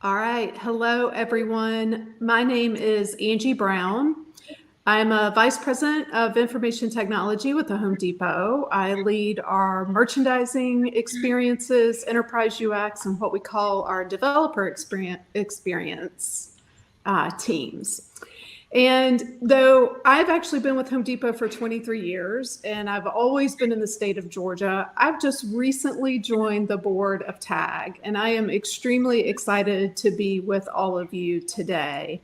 All right. Hello, everyone. My name is Angie Brown. I'm a Vice President of Information Technology with the Home Depot. I lead our merchandising experiences, enterprise UX, and what we call our developer experience teams. And though I've actually been with Home Depot for 23 years and I've always been in the state of Georgia, I've just recently joined the board of TAG, and I am extremely excited to be with all of you today.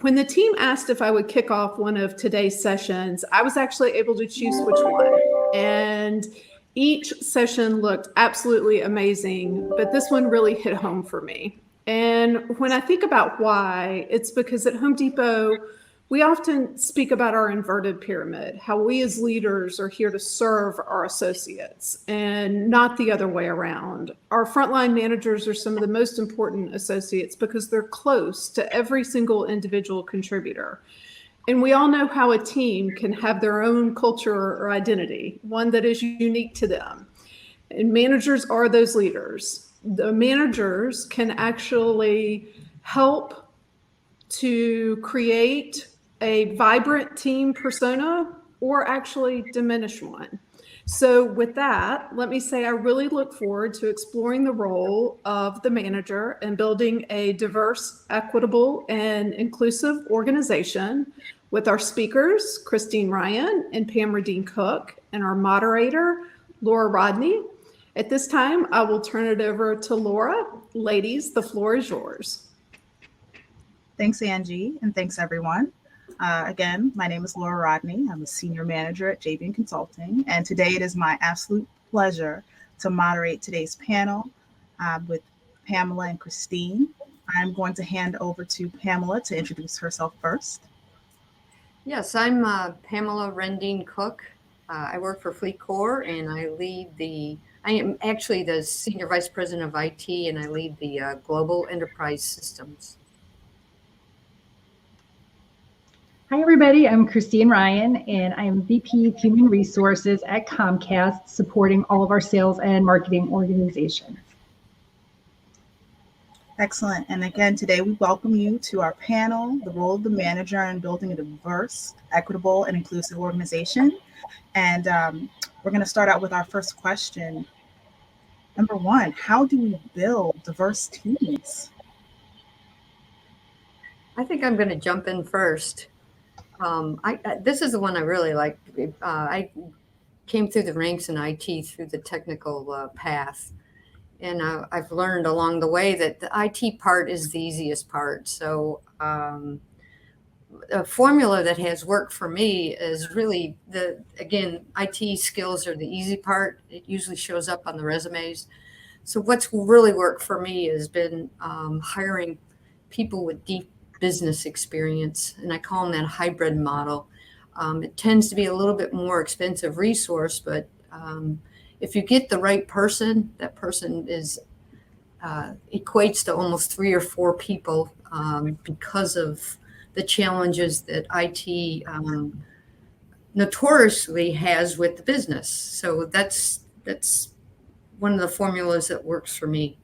When the team asked if I would kick off one of today's sessions, I was actually able to choose which one. And each session looked absolutely amazing, but this one really hit home for me. And when I think about why, it's because at Home Depot, we often speak about our inverted pyramid, how we as leaders are here to serve our associates and not the other way around. Our frontline managers are some of the most important associates because they're close to every single individual contributor. And we all know how a team can have their own culture or identity, one that is unique to them. And managers are those leaders. The managers can actually help to create a vibrant team persona or actually diminish one. So with that, let me say I really look forward to exploring the role of the manager in building a diverse, equitable, and inclusive organization with our speakers, Christine Ryan and Pam Rendine-Cook, and our moderator, Laura Rodney. At this time, I will turn it over to Laura. Ladies, the floor is yours. Thanks, Angie, and thanks, everyone. Again, my name is Laura Rodney. I'm a senior manager at Jabian Consulting, and today it is my absolute pleasure to moderate today's panel with Pamela and Christine. I'm going to hand over to Pamela to introduce herself first. Yes, I'm Pamela Rendine-Cook. I work for FLEETCOR, and I am actually the Senior Vice President of IT, and I lead the Global Enterprise Systems. Hi, everybody. I'm Christine Ryan, and I am VP of Human Resources at Comcast, supporting all of our sales and marketing organizations. Excellent. And again, today we welcome you to our panel, The Role of the Manager in Building a Diverse, Equitable, and Inclusive Organization. And we're going to start out with our first question. Number one, how do we build diverse teams? I think I'm going to jump in first. This is the one I really like. I came through the ranks in IT through the technical path. And I've learned along the way that the IT part is the easiest part. So a formula that has worked for me is really again, IT skills are the easy part. It usually shows up on the resumes. So what's really worked for me has been hiring people with deep business experience, and I call them that hybrid model. It tends to be a little bit more expensive resource, but if you get the right person, that person is equates to almost 3 or 4 people because of the challenges that IT notoriously has with the business. So that's one of the formulas that works for me.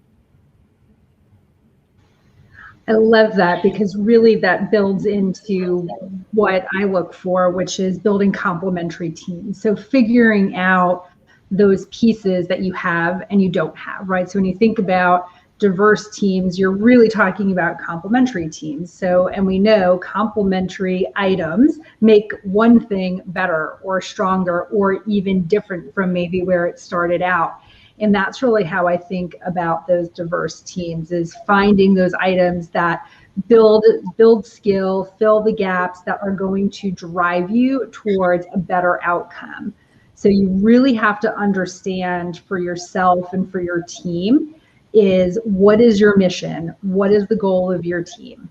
I love that, because really that builds into what I look for, which is building complementary teams. So figuring out those pieces that you have and you don't have, right? So when you think about diverse teams, you're really talking about complementary teams. So, and we know complementary items make one thing better or stronger or even different from maybe where it started out. And that's really how I think about those diverse teams, is finding those items that build skill, fill the gaps that are going to drive you towards a better outcome. So you really have to understand for yourself and for your team is, what is your mission? What is the goal of your team?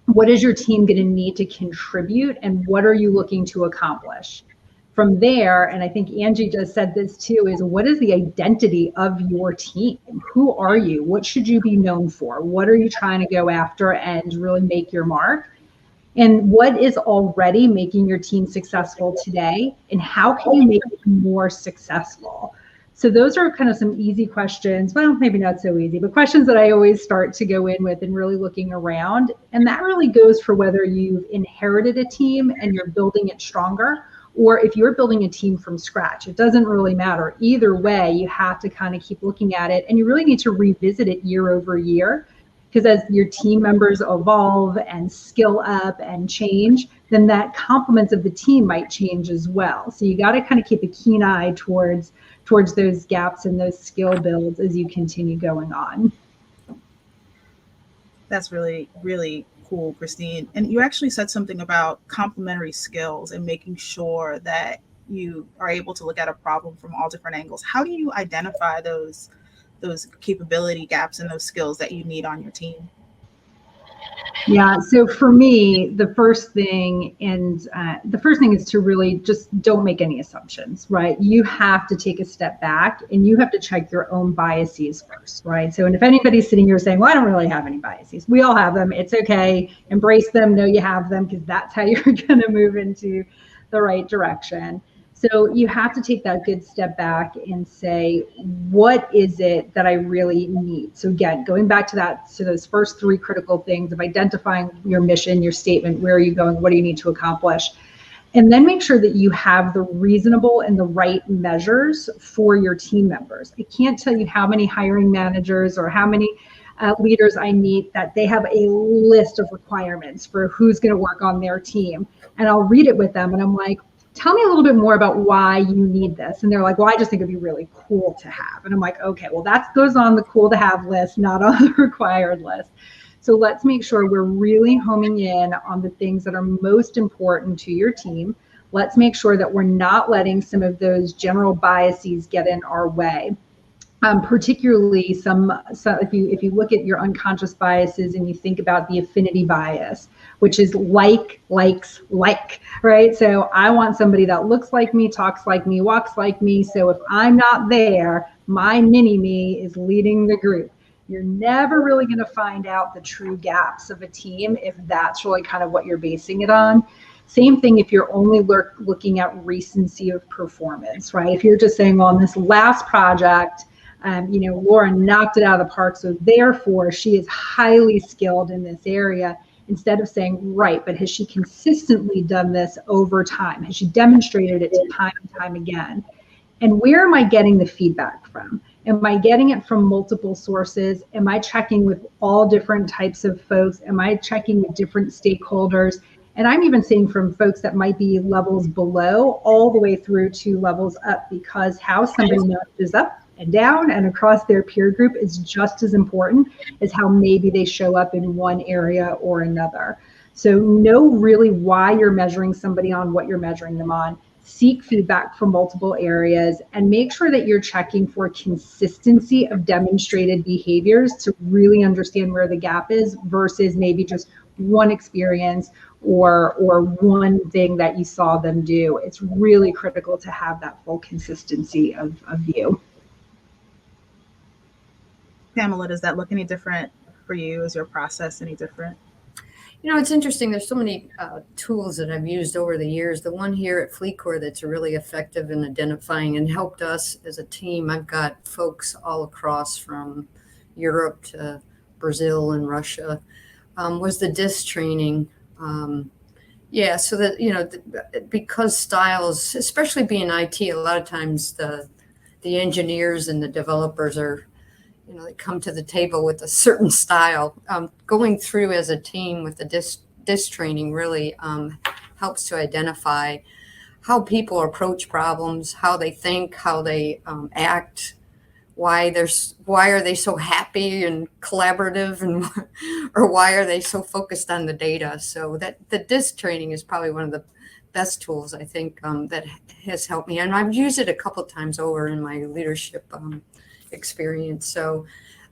What is your team going to need to contribute, and what are you looking to accomplish? From there, and I think Angie just said this too, is what is the identity of your team? Who are you? What should you be known for? What are you trying to go after and really make your mark? And what is already making your team successful today, and how can you make it more successful? So those are kind of some easy questions. Well, maybe not so easy, but questions that I always start to go in with and really looking around. And that really goes for whether you've inherited a team and you're building it stronger, or if you're building a team from scratch. It doesn't really matter. Either way, you have to kind of keep looking at it, and you really need to revisit it year over year, because as your team members evolve and skill up and change, then that complements of the team might change as well. So you got to kind of keep a keen eye towards those gaps and those skill builds as you continue going on. That's really, really cool, Christine. And you actually said something about complementary skills and making sure that you are able to look at a problem from all different angles. How do you identify those capability gaps and those skills that you need on your team? Yeah, so for me, the first thing is to really just don't make any assumptions, right? You have to take a step back and you have to check your own biases first, right? So, and if anybody's sitting here saying, well, I don't really have any biases, we all have them. It's okay. Embrace them. Know you have them, because that's how you're going to move into the right direction. So you have to take that good step back and say, what is it that I really need? So again, going back to those first three critical things of identifying your mission, your statement, where are you going, what do you need to accomplish? And then make sure that you have the reasonable and the right measures for your team members. I can't tell you how many hiring managers or how many leaders I meet that they have a list of requirements for who's going to work on their team. And I'll read it with them and I'm like, tell me a little bit more about why you need this. And they're like, well, I just think it'd be really cool to have. And I'm like, okay, well, that goes on the cool to have list, not on the required list. So let's make sure we're really homing in on the things that are most important to your team. Let's make sure that we're not letting some of those general biases get in our way. Particularly if you look at your unconscious biases and you think about the affinity bias, which is likes, right? So I want somebody that looks like me, talks like me, walks like me. So if I'm not there, my mini me is leading the group. You're never really going to find out the true gaps of a team if that's really kind of what you're basing it on. Same thing if you're only looking at recency of performance, right? If you're just saying, well, on this last project, Laura knocked it out of the park, so therefore she is highly skilled in this area, instead of saying, right, but has she consistently done this over time? Has she demonstrated it time and time again? And where am I getting the feedback from? Am I getting it from multiple sources? Am I checking with all different types of folks? Am I checking with different stakeholders? And I'm even seeing from folks that might be levels below all the way through to levels up, because how somebody matches up and down and across their peer group is just as important as how maybe they show up in one area or another. So know really why you're measuring somebody on what you're measuring them on. Seek feedback from multiple areas and make sure that you're checking for consistency of demonstrated behaviors to really understand where the gap is versus maybe just one experience or one thing that you saw them do. It's really critical to have that full consistency of view. Pamela, does that look any different for you? Is your process any different? It's interesting. There's so many tools that I've used over the years. The one here at FLEETCOR that's really effective in identifying and helped us as a team. I've got folks all across from Europe to Brazil and Russia. Was the DISC training. So that, because styles, especially being IT, a lot of times the engineers and the developers are, they come to the table with a certain style. Going through as a team with the DISC training really helps to identify how people approach problems, how they think, how they act, why are they so happy and collaborative, and or why are they so focused on the data. So that the DISC training is probably one of the best tools, I think, that has helped me. And I've used it a couple of times over in my leadership experience. So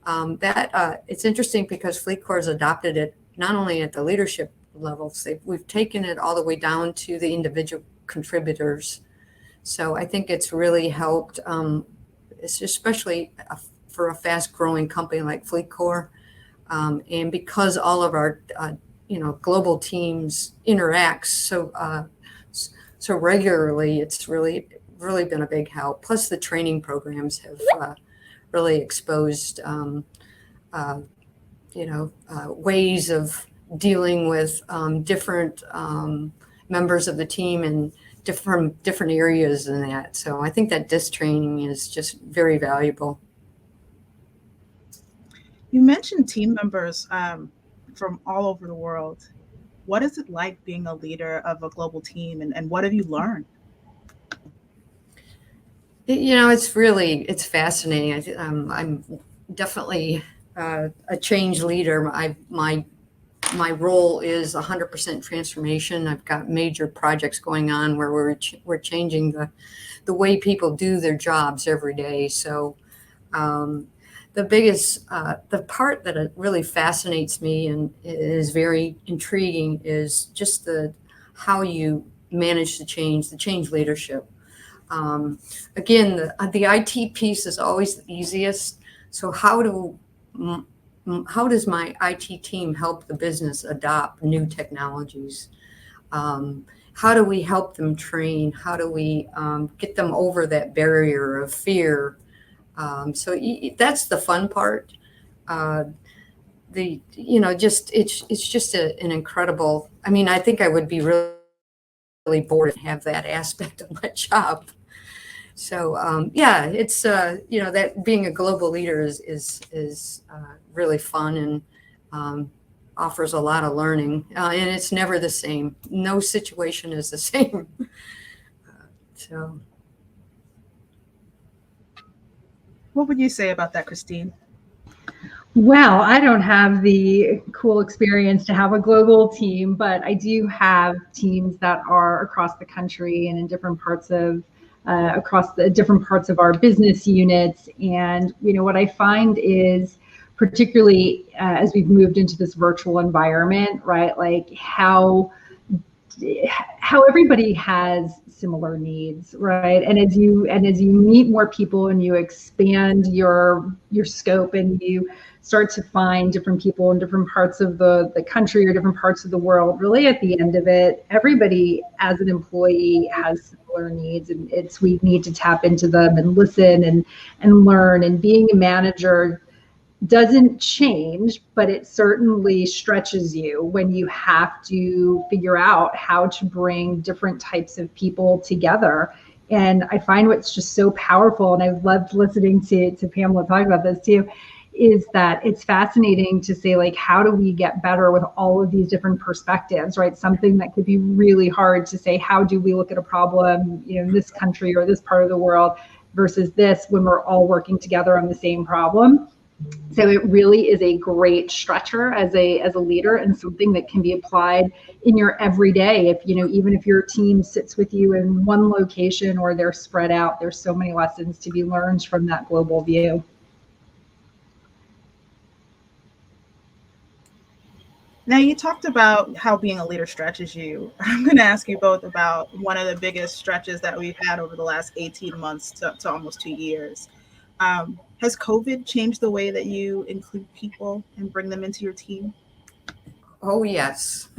it's interesting because FLEETCOR has adopted it not only at the leadership levels, we've taken it all the way down to the individual contributors. So I think it's really helped, especially for a fast growing company like FLEETCOR. And because all of our global teams interact so regularly, it's really really been a big help. Plus the training programs have really exposed, ways of dealing with different members of the team and different areas in that. So I think that DISC training is just very valuable. You mentioned team members from all over the world. What is it like being a leader of a global team, and what have you learned? It's fascinating. I'm definitely a change leader. My role is 100% transformation. I've got major projects going on where we're changing the way people do their jobs every day. So the part that really fascinates me and is very intriguing is just how you manage the change leadership. Again, the IT piece is always the easiest. So how does my IT team help the business adopt new technologies? How do we help them train? How do we get them over that barrier of fear? So that's the fun part. It's just an incredible. I mean, I think I would be really bored to have that aspect of my job. So it's that being a global leader is really fun and offers a lot of learning, and it's never the same. No situation is the same. So, What would you say about that, Christine? Well, I don't have the cool experience to have a global team, but I do have teams that are across the country and in different parts of across the different parts of our business units. And what I find is, particularly as we've moved into this virtual environment, right? Like how everybody has similar needs, right? And as you meet more people and you expand your scope and you start to find different people in different parts of the country or different parts of the world, really at the end of it, everybody as an employee has similar needs, and we need to tap into them and listen and learn. And being a manager doesn't change, but it certainly stretches you when you have to figure out how to bring different types of people together. And I find what's just so powerful, and I've loved listening to Pamela talk about this too, is that it's fascinating to say, like, how do we get better with all of these different perspectives, right? Something that could be really hard to say, how do we look at a problem, in this country or this part of the world versus this, when we're all working together on the same problem. So it really is a great stretcher as a leader, and something that can be applied in your everyday. If even if your team sits with you in one location or they're spread out, there's so many lessons to be learned from that global view. Now, you talked about how being a leader stretches you. I'm going to ask you both about one of the biggest stretches that we've had over the last 18 months to almost 2 years. Has COVID changed the way that you include people and bring them into your team? Oh, yes.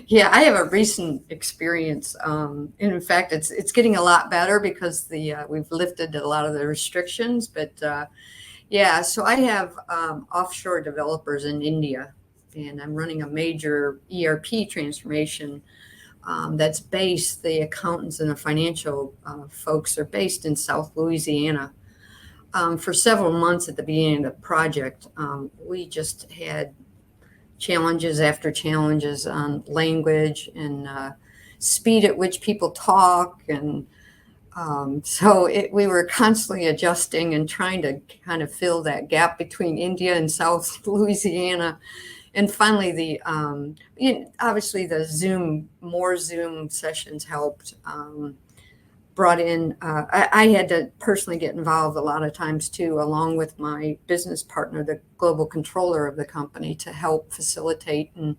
Yeah, I have a recent experience. And in fact, it's getting a lot better because we've lifted a lot of the restrictions. But so I have offshore developers in India, and I'm running a major ERP transformation that's based. The accountants and the financial folks are based in South Louisiana. For several months at the beginning of the project, we just had challenges after challenges on language and speed at which people talk. And so we were constantly adjusting and trying to kind of fill that gap between India and South Louisiana. And finally, obviously the more Zoom sessions helped. Brought in, I had to personally get involved a lot of times too, along with my business partner, the global controller of the company, to help facilitate and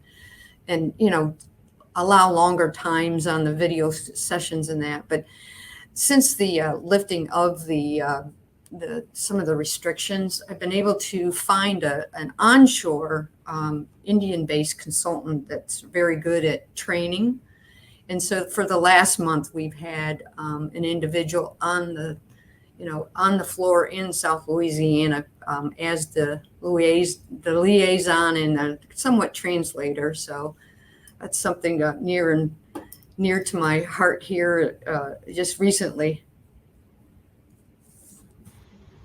allow longer times on the video sessions and that. But since the lifting of some of the restrictions, I've been able to find an onshore Indian-based consultant that's very good at training And so for the last month, we've had an individual on the floor in South Louisiana as the liaison and a somewhat translator. So that's something near to my heart here just recently.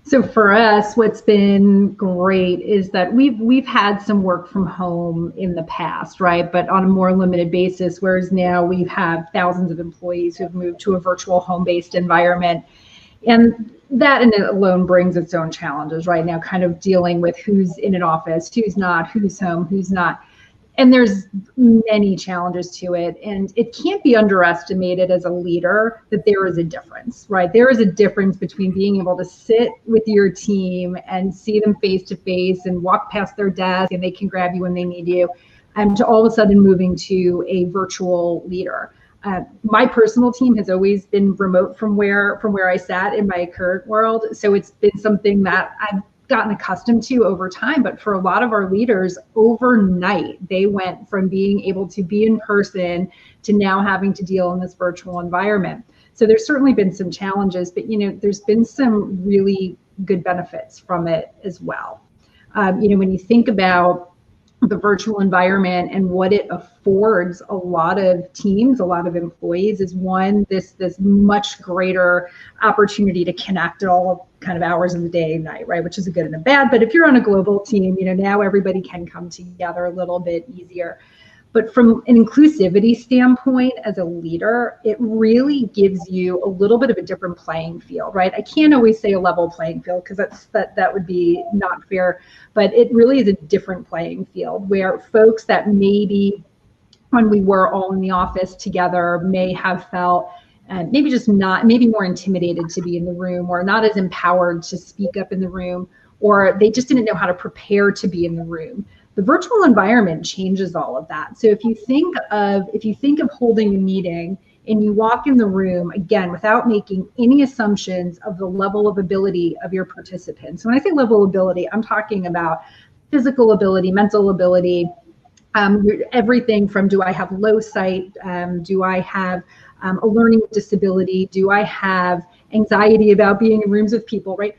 So for us, what's been great is that we've had some work from home in the past, right? But on a more limited basis, whereas now we have thousands of employees who have moved to a virtual home-based environment. And that in it alone brings its own challenges right now, kind of dealing with who's in an office, who's not, who's home, who's not. And there's many challenges to it. And it can't be underestimated as a leader that there is a difference, right? There is a difference between being able to sit with your team and see them face to face and walk past their desk and they can grab you when they need you, and to all of a sudden moving to a virtual leader. My personal team has always been remote from where I sat in my current world. So it's been something that I've gotten accustomed to over time. But for a lot of our leaders, overnight, they went from being able to be in person to now having to deal in this virtual environment. So there's certainly been some challenges, but there's been some really good benefits from it as well. When you think about the virtual environment and what it affords a lot of teams, a lot of employees, is one, this much greater opportunity to connect at all kind of hours of the day and night, right? Which is a good and a bad. But if you're on a global team, now everybody can come together a little bit easier. But from an inclusivity standpoint, as a leader, it really gives you a little bit of a different playing field, right? I can't always say a level playing field because that would be not fair, but it really is a different playing field where folks that maybe when we were all in the office together may have felt maybe more intimidated to be in the room, or not as empowered to speak up in the room, or they just didn't know how to prepare to be in the room. The virtual environment changes all of that. So if you think of holding a meeting and you walk in the room, again, without making any assumptions of the level of ability of your participants. When I say level of ability, I'm talking about physical ability, mental ability, everything from, do I have low sight? Do I have a learning disability? Do I have anxiety about being in rooms with people, right?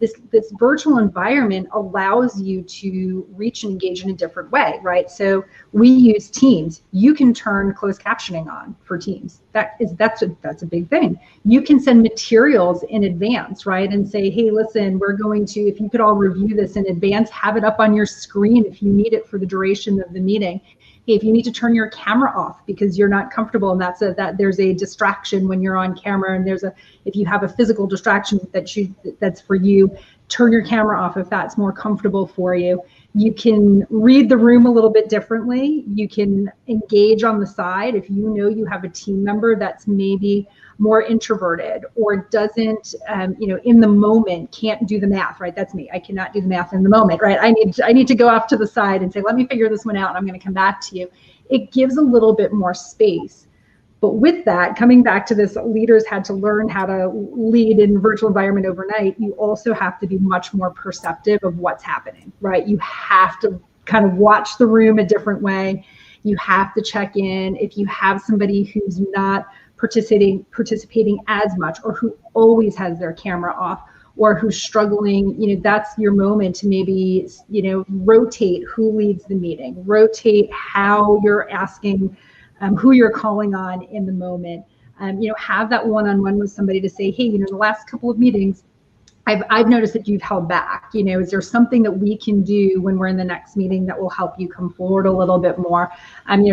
This virtual environment allows you to reach and engage in a different way, right? So we use Teams. You can turn closed captioning on for Teams. That's a big thing. You can send materials in advance, right? And say, hey, listen, we're going to, if you could all review this in advance, have it up on your screen if you need it for the duration of the meeting. Hey, if you need to turn your camera off because you're not comfortable, and that there's a distraction when you're on camera, and if you have a physical distraction that's for you, turn your camera off if that's more comfortable for you. You can read the room a little bit differently. You can engage on the side if you know you have a team member that's maybe more introverted or doesn't, in the moment can't do the math, right? That's me. I cannot do the math in the moment, right? I need to go off to the side and say, let me figure this one out and I'm going to come back to you. It gives a little bit more space. But with that, coming back to this, leaders had to learn how to lead in a virtual environment overnight. You also have to be much more perceptive of what's happening, right? You have to kind of watch the room a different way. You have to check in. If you have somebody who's not participating as much, or who always has their camera off, or who's struggling, that's your moment to maybe, rotate who leads the meeting, rotate how you're asking, who you're calling on in the moment. Have that one-on-one with somebody to say, hey, the last couple of meetings, I've noticed that you've held back. Is there something that we can do when we're in the next meeting that will help you come forward a little bit more?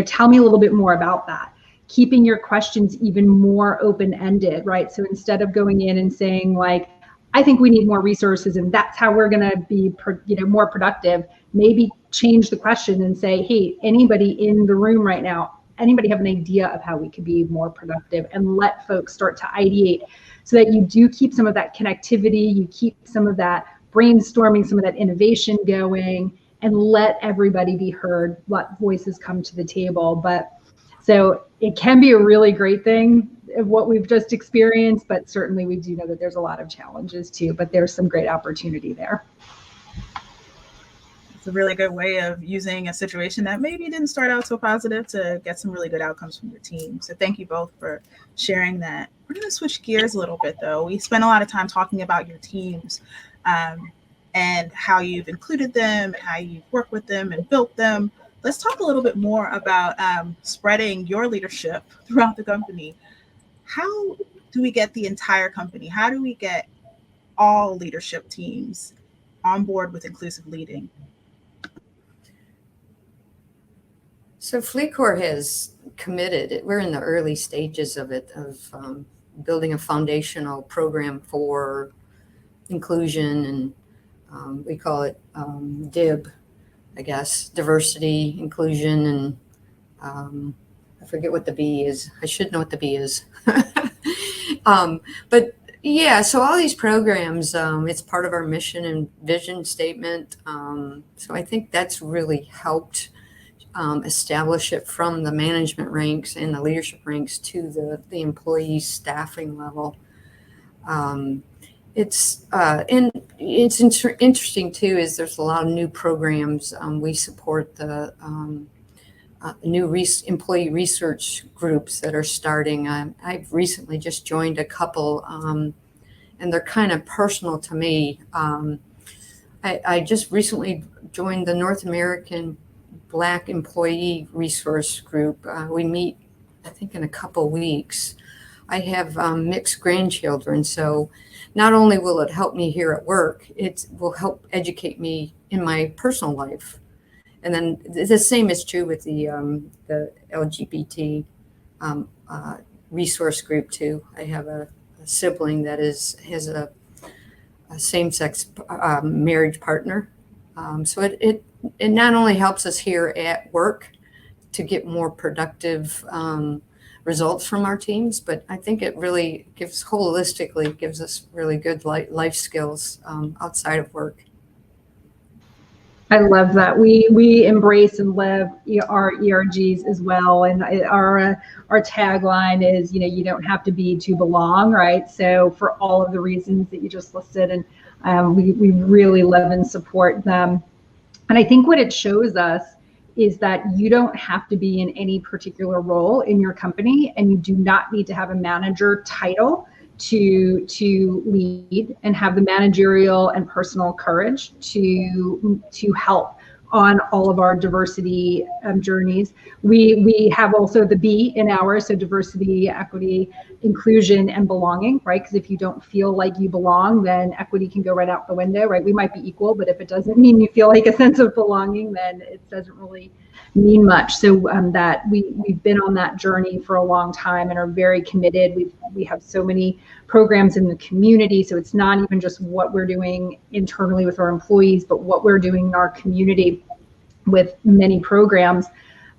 Tell me a little bit more about that. Keeping your questions even more open-ended, right? So instead of going in and saying like, I think we need more resources and that's how we're going to be, more productive, maybe change the question and say, hey, anybody in the room right now, anybody have an idea of how we could be more productive, and let folks start to ideate so that you do keep some of that connectivity, you keep some of that brainstorming, some of that innovation going, and let everybody be heard, let voices come to the table. So it can be a really great thing of what we've just experienced, but certainly we do know that there's a lot of challenges too, but there's some great opportunity there. It's a really good way of using a situation that maybe didn't start out so positive to get some really good outcomes from your team. So thank you both for sharing that. We're going to switch gears a little bit, though. We spent a lot of time talking about your teams and how you've included them, and how you've worked with them and built them. Let's talk a little bit more about spreading your leadership throughout the company. How do we get the entire company? How do we get all leadership teams on board with inclusive leading? So FLEETCOR has committed, we're in the early stages of it, of building a foundational program for inclusion, and we call it DIB, I guess, diversity, inclusion, and I forget what the B is. I should know what the B is. But yeah, so all these programs, it's part of our mission and vision statement. So I think that's really helped establish it from the management ranks and the leadership ranks to the employee staffing level. It's interesting too, is there's a lot of new programs. We support the new employee research groups that are starting. I've recently just joined a couple, and they're kind of personal to me. I just recently joined the North American Black Employee Resource Group. We meet, I think, in a couple weeks. I have mixed grandchildren, so not only will it help me here at work, it will help educate me in my personal life. And then the same is true with the LGBT resource group too. I have a sibling that has a same-sex marriage partner. So it not only helps us here at work to get more productive results from our teams, but I think it really holistically gives us really good life skills outside of work. I love that. We embrace and live our ERGs as well, and our tagline is, you don't have to be to belong, right? So for all of the reasons that you just listed, and we really love and support them. And I think what it shows us is that you don't have to be in any particular role in your company, and you do not need to have a manager title to lead and have the managerial and personal courage to help on all of our diversity journeys. We have also the B in ours, so diversity, equity, inclusion, and belonging, right? Because if you don't feel like you belong, then equity can go right out the window, right? We might be equal, but if it doesn't mean you feel like a sense of belonging, then it doesn't really mean much. So that we've been on that journey for a long time and are very committed. We have so many programs in the community, so it's not even just what we're doing internally with our employees, but what we're doing in our community with many programs.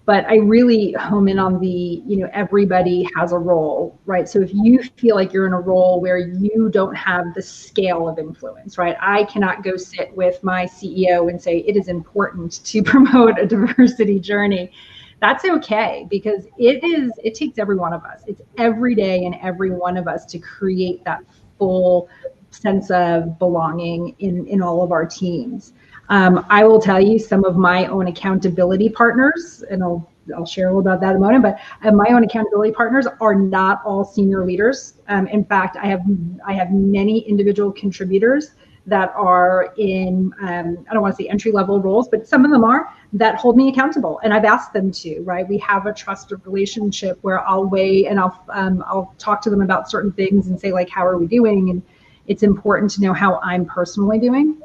But I really home in on the, everybody has a role, right? So if you feel like you're in a role where you don't have the scale of influence, right? I cannot go sit with my CEO and say, it is important to promote a diversity journey. That's okay, because it takes every one of us. It's every day and every one of us to create that full sense of belonging in all of our teams. I will tell you some of my own accountability partners, and I'll share a little about that in a moment, but my own accountability partners are not all senior leaders. In fact, I have many individual contributors that are in, I don't want to say entry-level roles, but some of them are, that hold me accountable. And I've asked them to, right? We have a trusted relationship where I'll weigh and I'll talk to them about certain things and say, like, how are we doing? And it's important to know how I'm personally doing.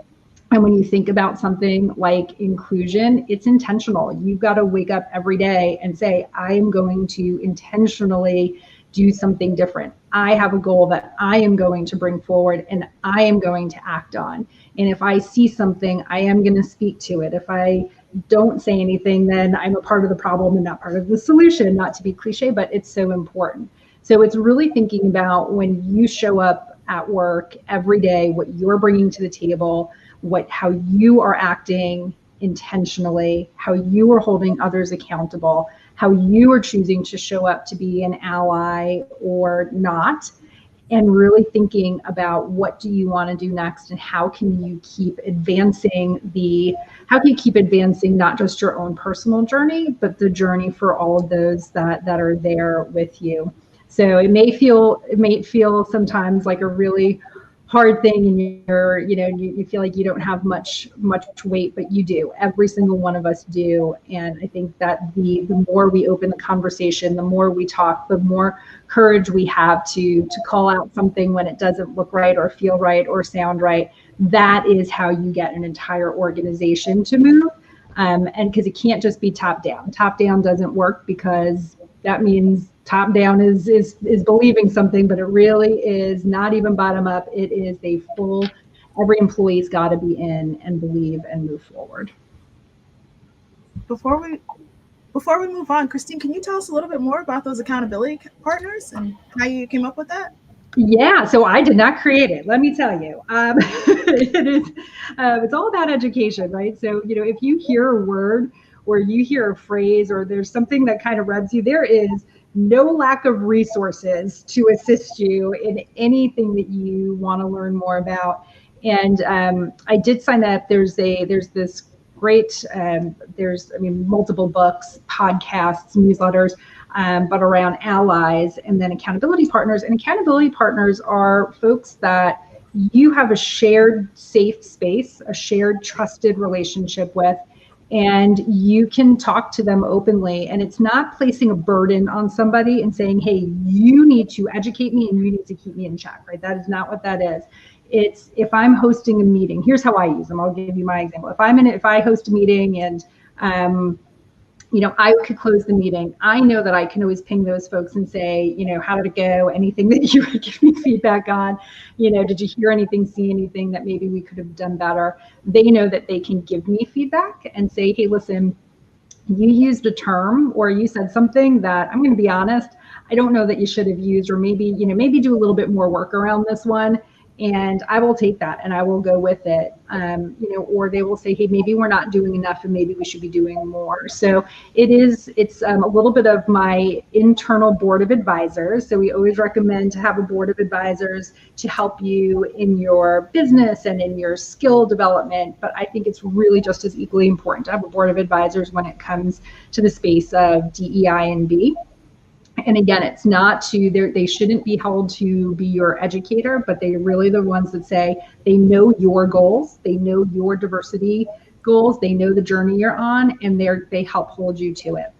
And when you think about something like inclusion, it's intentional. You've got to wake up every day and say, I am going to intentionally do something different. I have a goal that I am going to bring forward and I am going to act on. And if I see something, I am going to speak to it. If I don't say anything, then I'm a part of the problem and not part of the solution, not to be cliche, but it's so important. So it's really thinking about when you show up at work every day, what you're bringing to the table, how you are acting intentionally, how you are holding others accountable, how you are choosing to show up to be an ally or not, and really thinking about what do you want to do next, and how can you keep advancing not just your own personal journey, but the journey for all of those that are there with you. So it may feel sometimes like a really hard thing, and you feel like you don't have much weight, but you do. Every single one of us do. And I think that the more we open the conversation, the more we talk, the more courage we have to call out something when it doesn't look right or feel right or sound right. That is how you get an entire organization to move. And because it can't just be top down. Top down doesn't work, because that means top down is believing something, but it really is not even bottom up. It is every employee's got to be in and believe and move forward. Before we move on, Christine, can you tell us a little bit more about those accountability partners and how you came up with that? Yeah, so I did not create it, let me tell you. It's all about education, right? So, if you hear a word or you hear a phrase or there's something that kind of rubs you, there is no lack of resources to assist you in anything that you want to learn more about. And I did sign up. There's this great, multiple books, podcasts, newsletters, but around allies, and then accountability partners. And accountability partners are folks that you have a shared safe space, a shared trusted relationship with, and you can talk to them openly. And it's not placing a burden on somebody and saying, hey, you need to educate me and you need to keep me in check, right? That is not what that is. It's, if I'm hosting a meeting, here's how I use them. I'll give you my example. If I host a meeting and I could close the meeting, I know that I can always ping those folks and say, how did it go? Anything that you would give me feedback on? Did you hear anything, see anything that maybe we could have done better? They know that they can give me feedback and say, hey, listen, you used a term or you said something that, I'm going to be honest, I don't know that you should have used, or maybe do a little bit more work around this one. And I will take that and I will go with it, or they will say, hey, maybe we're not doing enough and maybe we should be doing more. So it's a little bit of my internal board of advisors. So we always recommend to have a board of advisors to help you in your business and in your skill development. But I think it's really just as equally important to have a board of advisors when it comes to the space of DEI and B. And again, it's not they shouldn't be held to be your educator, but they're really the ones that say they know your goals, they know your diversity goals, they know the journey you're on, and they help hold you to it.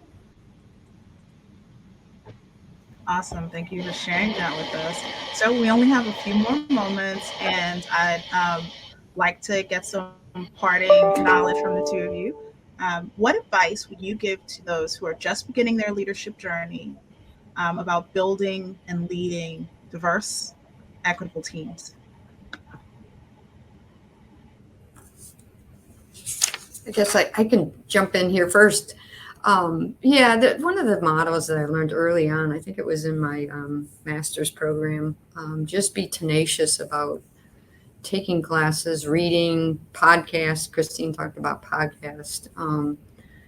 Awesome. Thank you for sharing that with us. So we only have a few more moments, and I'd like to get some parting knowledge from the two of you. What advice would you give to those who are just beginning their leadership journey about building and leading diverse, equitable teams? I guess I can jump in here first. One of the mottos that I learned early on, I think it was in my master's program, just be tenacious about taking classes, reading, podcasts. Christine talked about podcasts.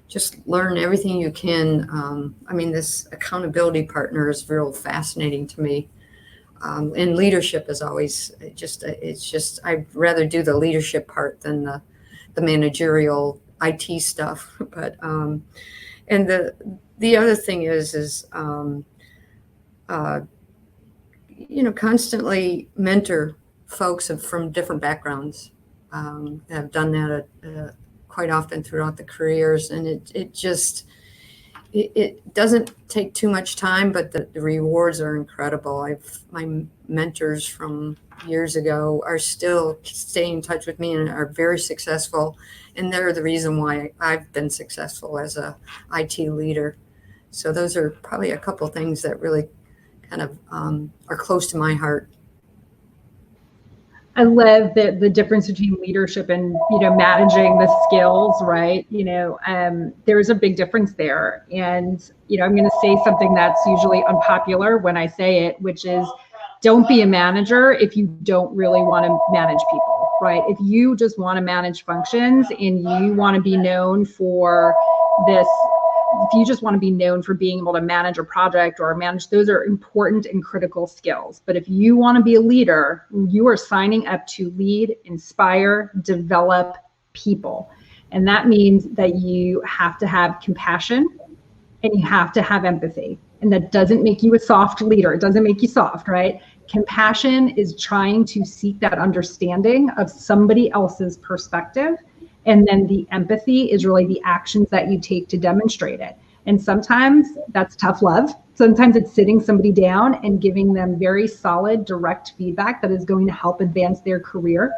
Just learn everything you can. This accountability partner is real fascinating to me. And leadership is always I'd rather do the leadership part than the managerial IT stuff. But, and the other thing is constantly mentor folks from different backgrounds. I've done that quite often throughout the careers, and it doesn't take too much time, but the rewards are incredible. My mentors from years ago are still staying in touch with me and are very successful, and they're the reason why I've been successful as a IT leader. So those are probably a couple things that really kind of are close to my heart. I love the difference between leadership and, managing the skills, right? There's a big difference there. And, I'm going to say something that's usually unpopular when I say it, which is don't be a manager if you don't really want to manage people, right? If you just want to manage functions and you want to be known for this if you just want to be known for being able to manage a project or manage, those are important and critical skills. But if you want to be a leader, you are signing up to lead, inspire, develop people. And that means that you have to have compassion and you have to have empathy. And that doesn't make you a soft leader. It doesn't make you soft, right? Compassion is trying to seek that understanding of somebody else's perspective. And then the empathy is really the actions that you take to demonstrate it. And sometimes that's tough love. Sometimes it's sitting somebody down and giving them very solid, direct feedback that is going to help advance their career.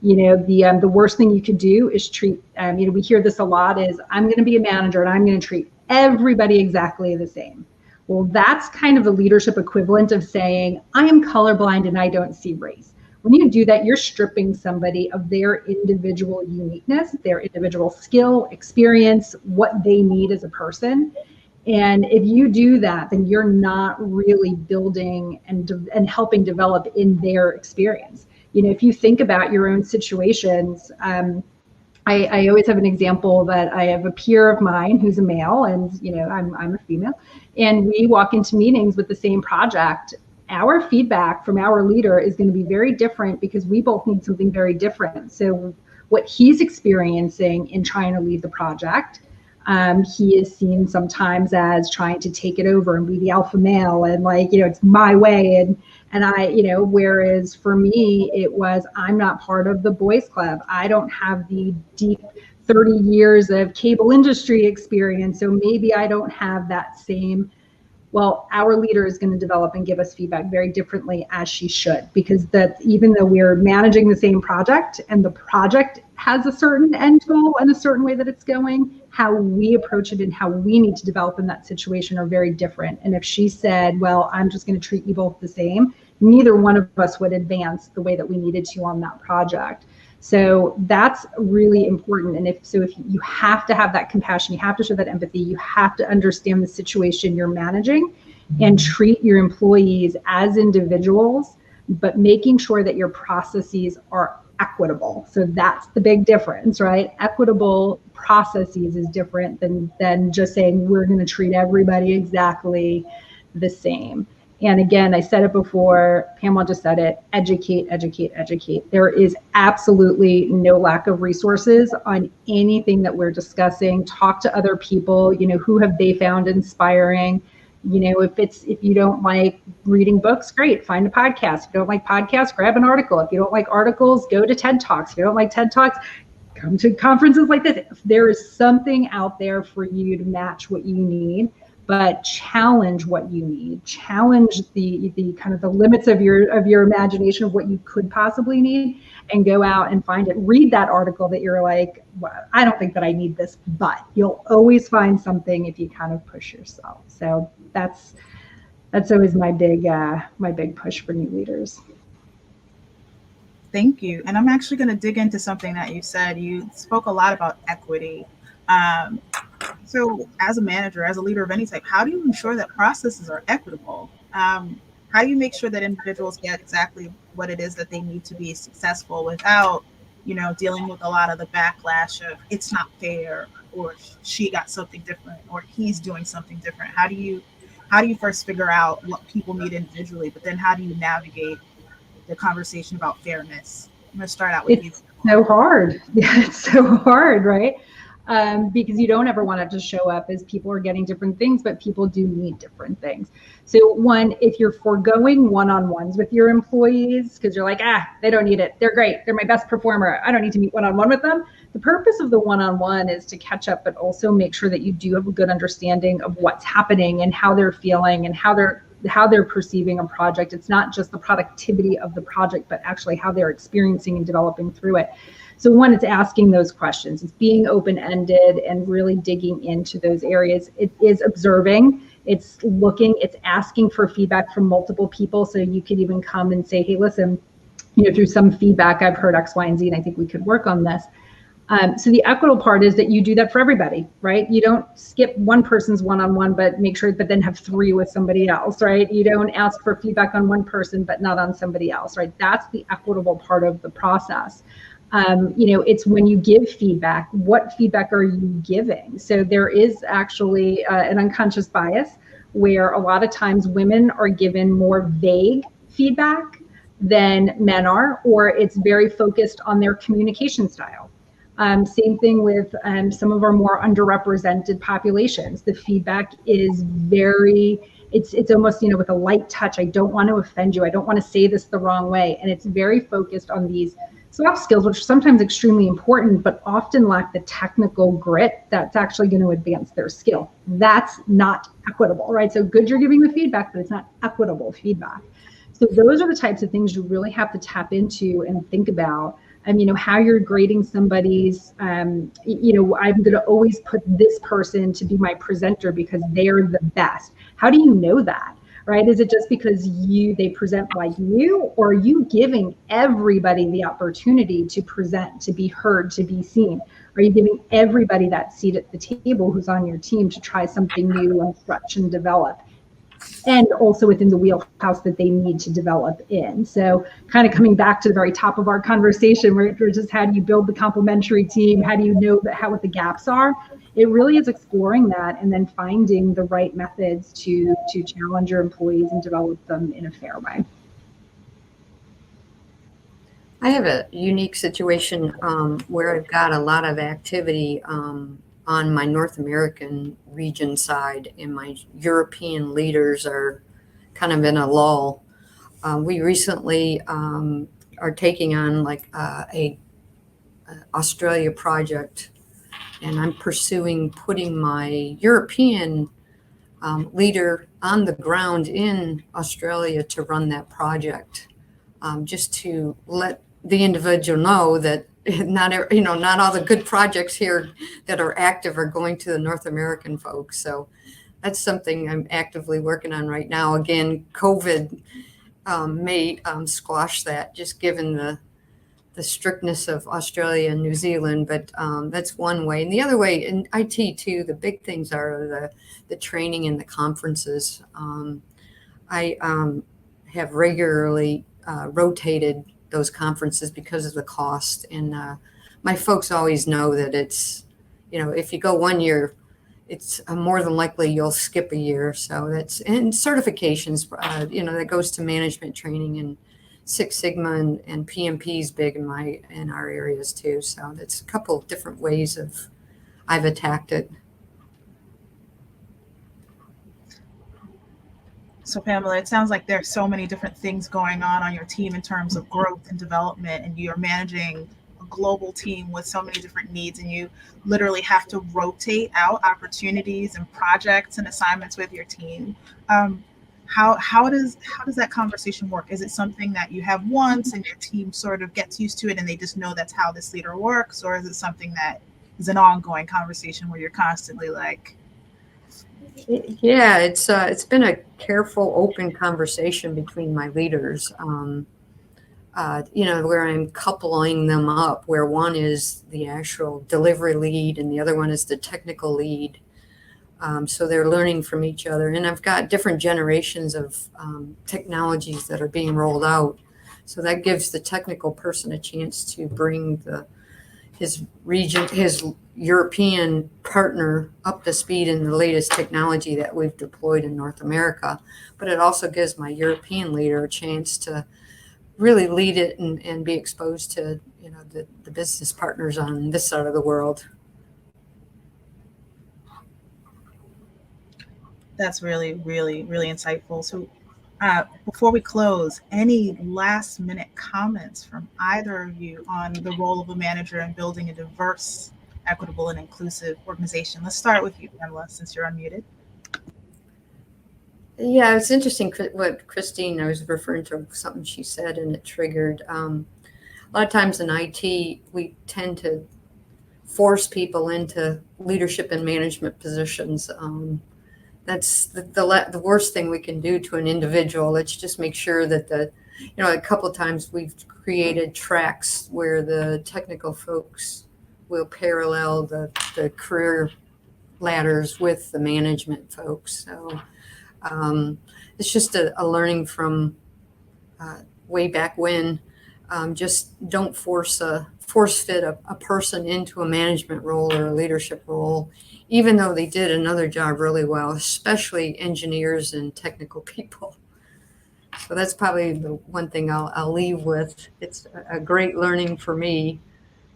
You know, the worst thing you could do is treat, you know, we hear this a lot is, I'm going to be a manager and I'm going to treat everybody exactly the same. Well, that's kind of the leadership equivalent of saying, I am colorblind and I don't see race. When you do that, you're stripping somebody of their individual uniqueness, their individual skill, experience, what they need as a person. And if you do that, then you're not really building and helping develop in their experience. You know, if you think about your own situations, I always have an example that I have a peer of mine who's a male and, you know, I'm a female, and we walk into meetings with the same project. Our feedback from our leader is going to be very different because we both need something very different. So what he's experiencing in trying to lead the project, he is seen sometimes as trying to take it over and be the alpha male and like, you know, it's my way. And I, you know, whereas for me, it was, I'm not part of the boys club. I don't have the deep 30 years of cable industry experience. So maybe I don't have that same. Well, our leader is going to develop and give us feedback very differently, as she should, because that even though we're managing the same project and the project has a certain end goal and a certain way that it's going, how we approach it and how we need to develop in that situation are very different. And if she said, well, I'm just going to treat you both the same, neither one of us would advance the way that we needed to on that project. So that's really important. And if you have to have that compassion, you have to show that empathy, you have to understand the situation you're managing and treat your employees as individuals, but making sure that your processes are equitable. So that's the big difference, right? Equitable processes is different than just saying we're going to treat everybody exactly the same. And again, I said it before, Pamela just said it, educate, educate, educate. There is absolutely no lack of resources on anything that we're discussing. Talk to other people, you know, who have they found inspiring? You know, if you don't like reading books, great, find a podcast. If you don't like podcasts, grab an article. If you don't like articles, go to TED Talks. If you don't like TED Talks, come to conferences like this. There is something out there for you to match what you need. But challenge what you need, challenge the kind of the limits of your imagination of what you could possibly need, and go out and find it. Read that article that you're like, well, I don't think that I need this, but you'll always find something if you kind of push yourself. So that's always my big push for new leaders. Thank you. And I'm actually going to dig into something that you said. You spoke a lot about equity. So as a manager, as a leader of any type, how do you ensure that processes are equitable? How do you make sure that individuals get exactly what it is that they need to be successful without, you know, dealing with a lot of the backlash of it's not fair, or she got something different, or he's doing something different? How do you first figure out what people need individually, but then how do you navigate the conversation about fairness? I'm going to start out with you. So hard. Yeah, it's so hard, right? Because you don't ever want it to show up as people are getting different things, but people do need different things. So one, if you're foregoing one-on-ones with your employees, because you're like, they don't need it. They're great. They're my best performer. I don't need to meet one-on-one with them. The purpose of the one-on-one is to catch up, but also make sure that you do have a good understanding of what's happening and how they're feeling and how they're perceiving a project. It's not just the productivity of the project, but actually how they're experiencing and developing through it. So one, it's asking those questions. It's being open-ended and really digging into those areas. It is observing, it's looking, it's asking for feedback from multiple people. So you could even come and say, hey, listen, you know, through some feedback, I've heard X, Y, and Z, and I think we could work on this. So the equitable part is that you do that for everybody, right? You don't skip one person's one-on-one, but then have 3 with somebody else, right? You don't ask for feedback on one person, but not on somebody else, right? That's the equitable part of the process. It's when you give feedback, what feedback are you giving? So there is actually an unconscious bias where a lot of times women are given more vague feedback than men are, or it's very focused on their communication style. Same thing with some of our more underrepresented populations. The feedback is it's almost, with a light touch. I don't want to offend you. I don't want to say this the wrong way. And it's very focused on these soft skills, which are sometimes extremely important, but often lack the technical grit that's actually going to advance their skill. That's not equitable, right? So good, you're giving the feedback, but it's not equitable feedback. So those are the types of things you really have to tap into and think about. How you're grading somebody's, I'm going to always put this person to be my presenter because they're the best. How do you know that, right? Is it just because they present like you, or are you giving everybody the opportunity to present, to be heard, to be seen? Are you giving everybody that seat at the table who's on your team to try something new and stretch and develop? And also within the wheelhouse that they need to develop in. So kind of coming back to the very top of our conversation, where just how do you build the complementary team? How do you know what the gaps are? It really is exploring that and then finding the right methods to challenge your employees and develop them in a fair way. I have a unique situation where I've got a lot of activity on my North American region side, and my European leaders are kind of in a lull. We recently are taking on like a Australia project, and I'm pursuing putting my European leader on the ground in Australia to run that project, just to let the individual know that not all the good projects here that are active are going to the North American folks. So that's something I'm actively working on right now. Again, COVID may squash that, just given the strictness of Australia and New Zealand. But that's one way. And the other way in IT too, the big things are the training and the conferences. I have regularly rotated those conferences because of the cost, and my folks always know that it's, if you go 1 year, it's more than likely you'll skip a year. So that's, and certifications, that goes to management training, and Six Sigma and PMP is big in our areas too. So that's a couple of different ways I've attacked it. So Pamela, it sounds like there's so many different things going on your team in terms of growth and development, and you're managing a global team with so many different needs, and you literally have to rotate out opportunities and projects and assignments with your team. How does that conversation work? Is it something that you have once and your team sort of gets used to it and they just know that's how this leader works, or is it something that is an ongoing conversation where you're constantly like? Yeah, it's been a careful, open conversation between my leaders, where I'm coupling them up, where one is the actual delivery lead and the other one is the technical lead. So they're learning from each other. And I've got different generations of technologies that are being rolled out. So that gives the technical person a chance to bring his European partner up to speed in the latest technology that we've deployed in North America. But it also gives my European leader a chance to really lead it and be exposed to, the business partners on this side of the world. That's really, really, really insightful. So before we close, any last minute comments from either of you on the role of a manager in building a diverse, equitable, and inclusive organization? Let's start with you, Pamela, since you're unmuted. Yeah, it's interesting what Christine, I was referring to something she said and it triggered. A lot of times in IT, we tend to force people into leadership and management positions. That's the worst thing we can do to an individual. Let's just make sure that a couple of times we've created tracks where the technical folks will parallel the career ladders with the management folks. So it's just a learning from way back when. Just don't force fit a person into a management role or a leadership role, even though they did another job really well, especially engineers and technical people. So that's probably the one thing I'll leave with. It's a great learning for me.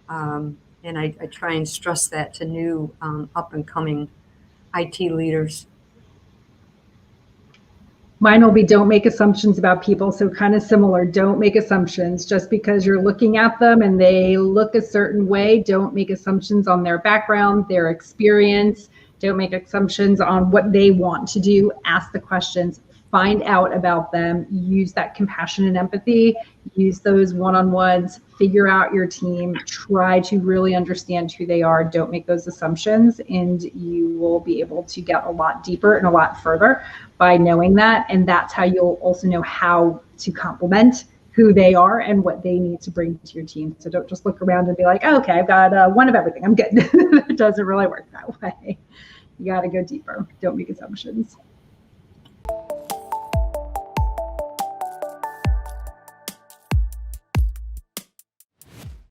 And I try and stress that to new up and coming IT leaders. Mine will be don't make assumptions about people. So kind of similar, don't make assumptions just because you're looking at them and they look a certain way. Don't make assumptions on their background, their experience. Don't make assumptions on what they want to do. Ask the questions, find out about them, use that compassion and empathy, use those one-on-ones, figure out your team, try to really understand who they are. Don't make those assumptions, and you will be able to get a lot deeper and a lot further by knowing that. And that's how you'll also know how to complement who they are and what they need to bring to your team. So don't just look around and be like, oh, okay, I've got one of everything, I'm good. It doesn't really work that way. You got to go deeper. Don't make assumptions.